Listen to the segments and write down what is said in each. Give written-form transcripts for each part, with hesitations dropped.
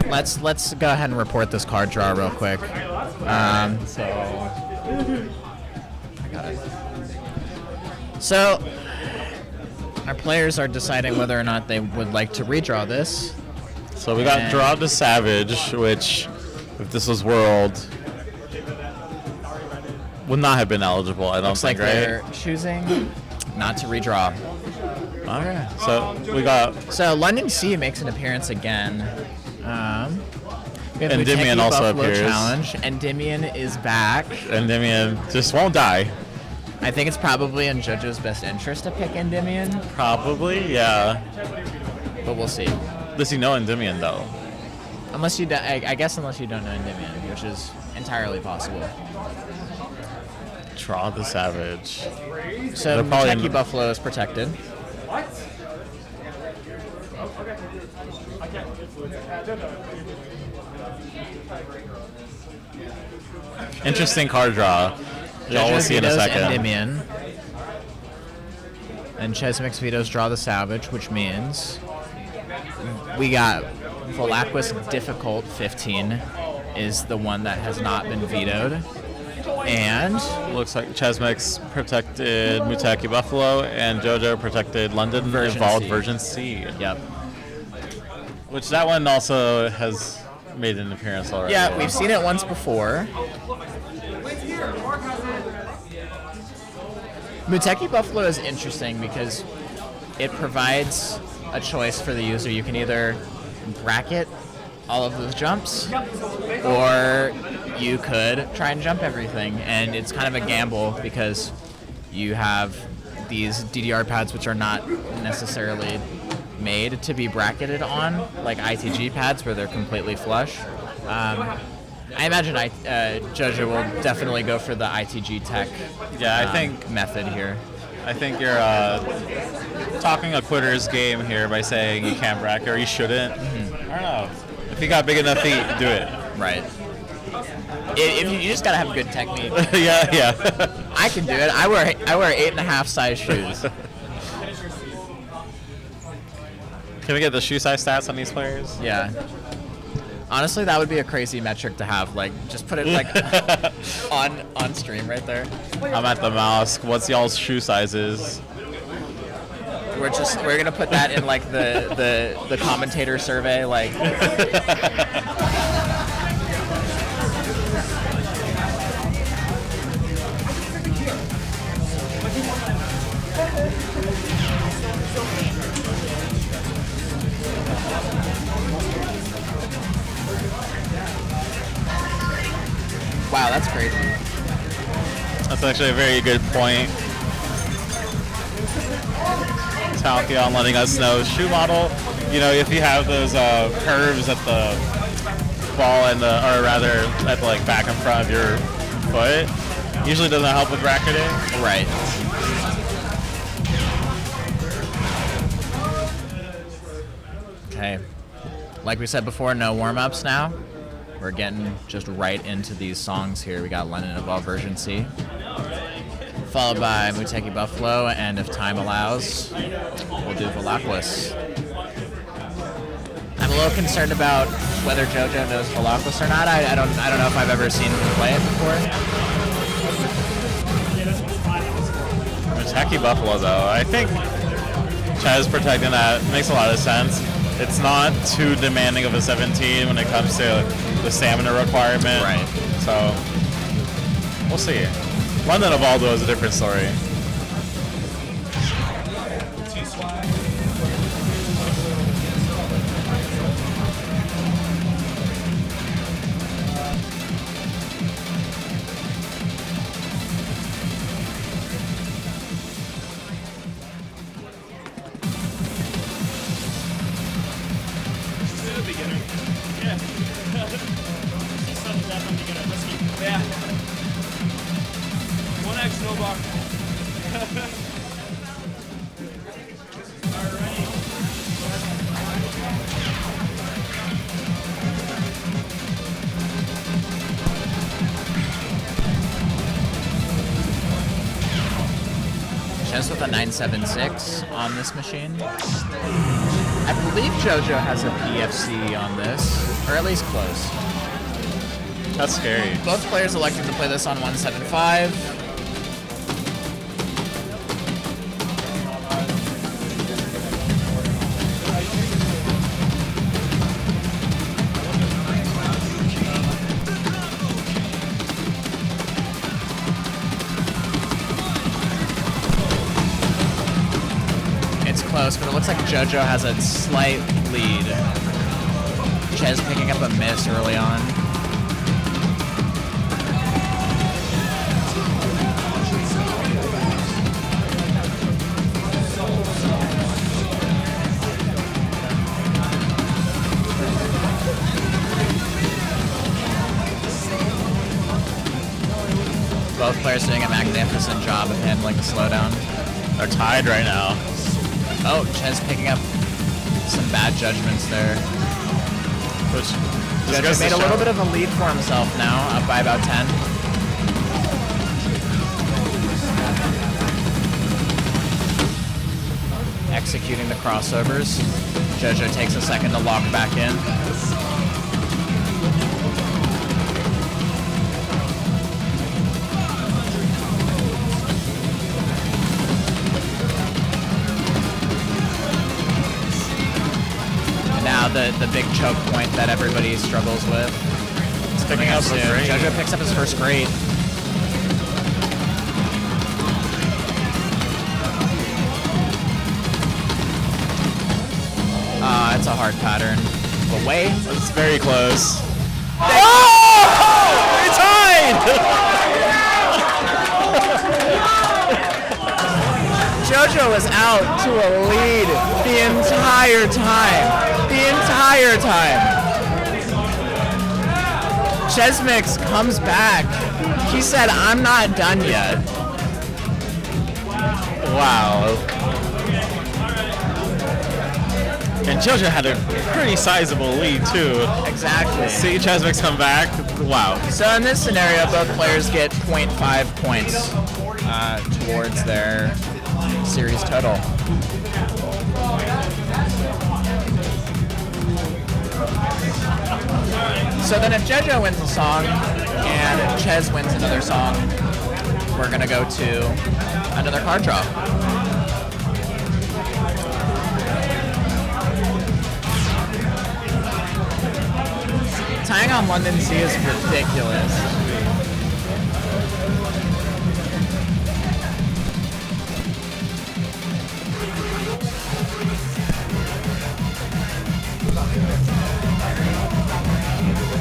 let's go ahead and report this card draw real quick. So I got it. So our players are deciding whether or not they would like to redraw this. So we got Draw the Savage, which, if this was World, would not have been eligible, I don't Looks think, like right? they're choosing not to redraw. Okay, so we got... So London C makes an appearance again. We have Endymion Muteki also Buffalo appears. Challenge. Endymion is back. Endymion just won't die. I think it's probably in JoJo's best interest to pick Endymion, Probably, yeah. but we'll see. Does he know Endymion, though? Unless you, I guess, unless you don't know Endymion, which is entirely possible. Draw the Savage. So They're probably Muteki Buffalo is protected. Interesting card draw. Y'all will see in a vetoes second. Endymion. And chezmix vetoes Draw the Savage, which means we got Volapus Difficult 15 is the one that has not been vetoed. And Looks like chezmix protected Muteki Buffalo, and JoJo protected London Version Evolved C. Version C. yep. Which that one also has made an appearance already. Yeah, we've seen it once before. Muteki Buffalo is interesting because it provides a choice for the user. You can either bracket all of those jumps, or you could try and jump everything. And it's kind of a gamble because you have these DDR pads which are not necessarily made to be bracketed on, like ITG pads where they're completely flush. I imagine JoJo will definitely go for the ITG tech Yeah, I think method here. I think you're talking a quitter's game here by saying you can't bracket or you shouldn't. I don't know. If you got big enough feet, do it. Right. If you just gotta have good technique. yeah. I can do it. I wear 8.5 size shoes. Can we get the shoe size stats on these players? Yeah. Honestly, that would be a crazy metric to have. Like, just put it like on stream right there. I'm at the mouse. What's y'all's shoe sizes? We're gonna put that in like the commentator survey. Like, wow, that's crazy. That's actually a very good point. Talkion letting us know. Shoe model, you know, if you have those curves at the ball and or rather at the like back and front of your foot, usually doesn't help with bracketing. Right. Okay. Like we said before, no warm-ups now. We're getting just right into these songs here. We got London Evolved Version C, followed by Muteki Buffalo, and if time allows, we'll do Volapus. I'm a little concerned about whether JoJo knows Volapus or not. I don't know if I've ever seen him play it before. Muteki Buffalo, though, I think Chez protecting that makes a lot of sense. It's not too demanding of a 17 when it comes to the stamina requirement. Right. So, we'll see. London Evolved is a different story. Yeah. 1x no bar. Chez with a 976 on this machine. I believe JoJo has a PFC on this, or at least close. That's scary. Both players elected to play this on 175. Close, but it looks like JoJo has a slight lead. Chez picking up a miss early on. Both players doing a magnificent job of handling the slowdown. They're tied right now. Oh, Chez picking up some bad judgments there. Which JoJo made a little bit of a lead for himself now, up by about 10. Executing the crossovers. JoJo takes a second to lock back in. The big choke point that everybody struggles with. It's picking up soon. a grade. JoJo picks up his first grade. It's a hard pattern. But wait. It's very close. Oh! It's tied! JoJo was out to a lead the entire time. The entire time. Chezmix comes back. He said, I'm not done yet. Wow. And JoJo had a pretty sizable lead too. Exactly. See Chezmix come back. Wow. So in this scenario, both players get 0.5 points towards their series total. So then if JoJo wins a song and Chez wins another song, we're going to go to another card draw. Tying on London C is ridiculous.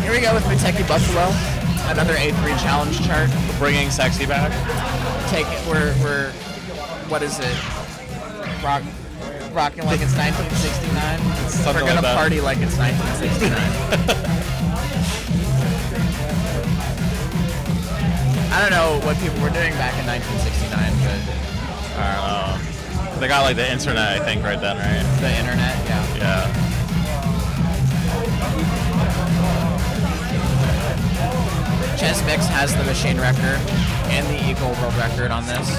Here we go with Kentucky Buffalo, another A3 challenge chart. Bringing sexy back. We're what is it? Rocking like it's 1969. We're gonna like party like it's 1969. I don't know what people were doing back in 1969, but I don't know. They got like the internet, I think, right then, right? the internet, yeah. Yeah. Chezmix has the machine record and the Eagle world record on this.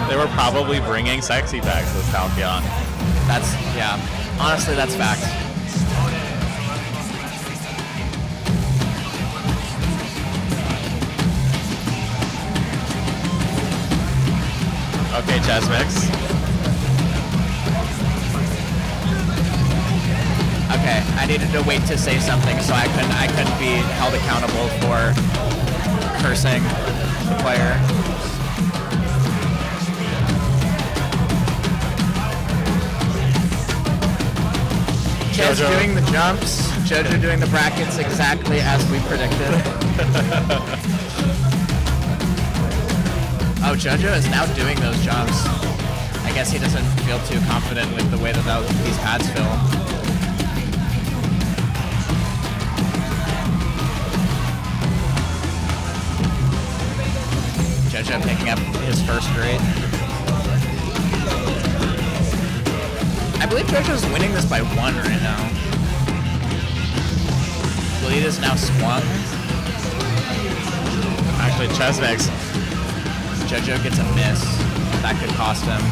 They were probably bringing sexy back to this Talkion. That's, yeah. Honestly, that's fact. Okay, Chezmix. Okay, I needed to wait to say something so I couldn't be held accountable for cursing the player. Chez doing the jumps, JoJo doing the brackets exactly as we predicted. Oh, JoJo is now doing those jumps. I guess he doesn't feel too confident with the way that these pads feel. JoJo picking up his first grade. I believe JoJo's winning this by 1 right now. Lead is now swung. Actually, Chezmix. JoJo gets a miss. That could cost him.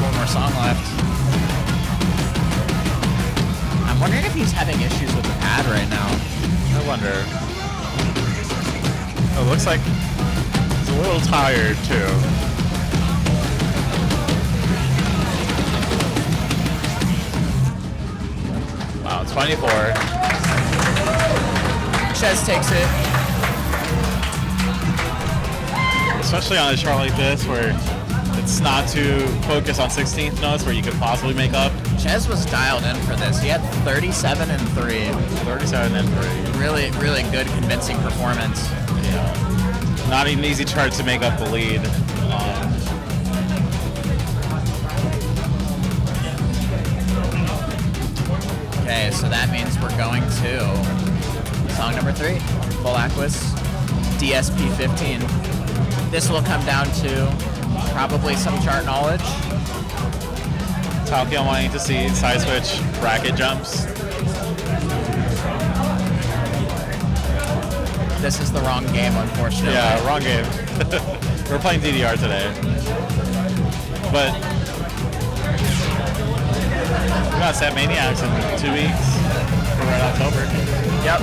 one more song left. I'm wondering if he's having issues with the pad right now. I wonder. Oh, it looks like he's a little tired too. Wow, 24. Chez takes it. Especially on a chart like this where it's not too focused on 16th notes where you could possibly make up. Chez was dialed in for this. He had 37 and 3. 37 and 3. Really, really good, convincing performance. Yeah. Not an easy chart to make up the lead. Okay, so that means we're going to song number 3, Full Aquas, DSP 15. This will come down to probably some chart knowledge. Talking wanting to see side switch bracket jumps. This is the wrong game, unfortunately. Yeah, wrong game. We're playing DDR today. But we got Set Maniacs in 2 weeks for Red October. Yep.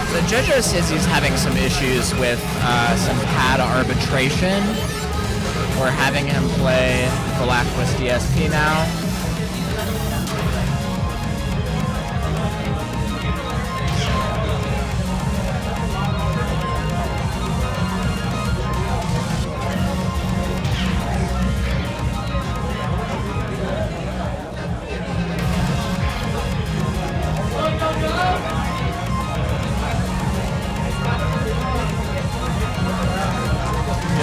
So JoJo says he's having some issues with some pad arbitration. We're having him play Full Aquas DSP now.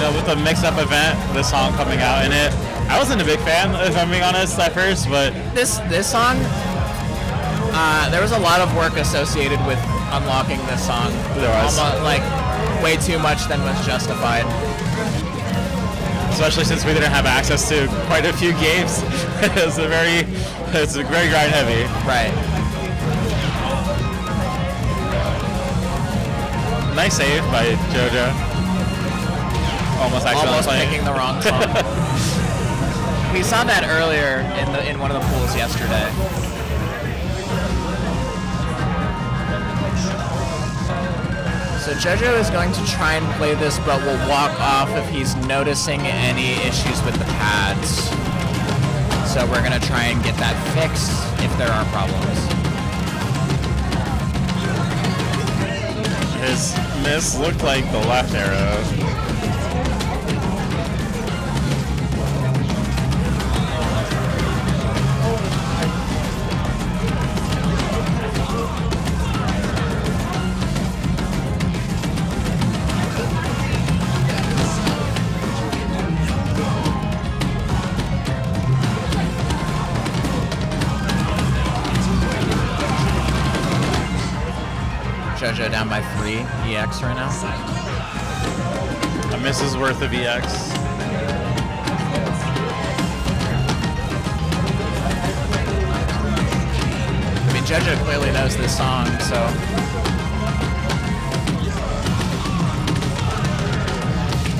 With a mix-up event, the song coming out in it, I wasn't a big fan, if I'm being honest, at first, but This song, there was a lot of work associated with unlocking this song. There was. Almost, like, way too much than was justified. especially since we didn't have access to quite a few games. it's very grind heavy. Right. Nice save by JoJo. Almost Picking the wrong song. We saw that earlier in one of the pools yesterday. So JoJo is going to try and play this, but will walk off if he's noticing any issues with the pads. So we're going to try and get that fixed if there are problems. His miss looked like the left arrow. JoJo down by 3 EX right now. A miss is worth of EX. I mean, JoJo clearly knows this song, so.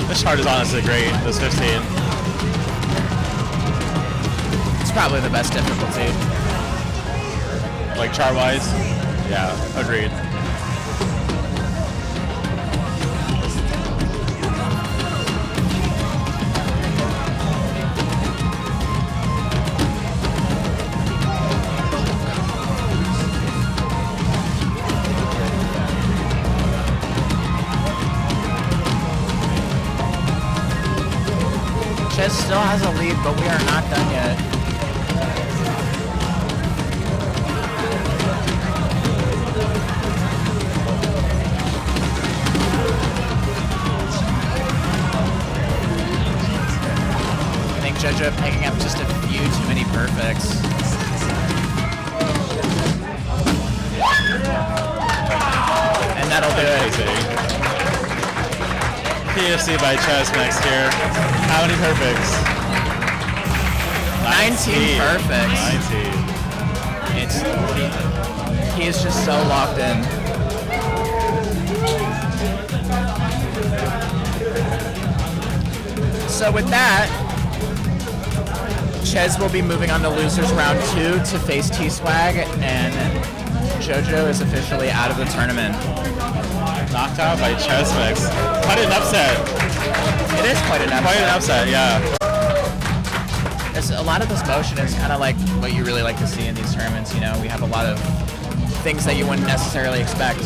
This chart is honestly great, this 15. It's probably the best difficulty. Like chart-wise? Yeah, agreed. Chez still has a lead, but we are not done yet. I think JoJo picking up just a few too many perfects. And that'll do it. PFC by chezmix here. How many perfects? 19 perfects. 19. He is just so locked in. So with that, Chez will be moving on to losers round 2 to face T-Swag, and JoJo is officially out of the tournament. Knocked out by chezmix. Quite an upset. It is quite an upset. Quite an upset, yeah. A lot of this motion is kind of like what you really like to see in these tournaments. You know, we have a lot of things that you wouldn't necessarily expect.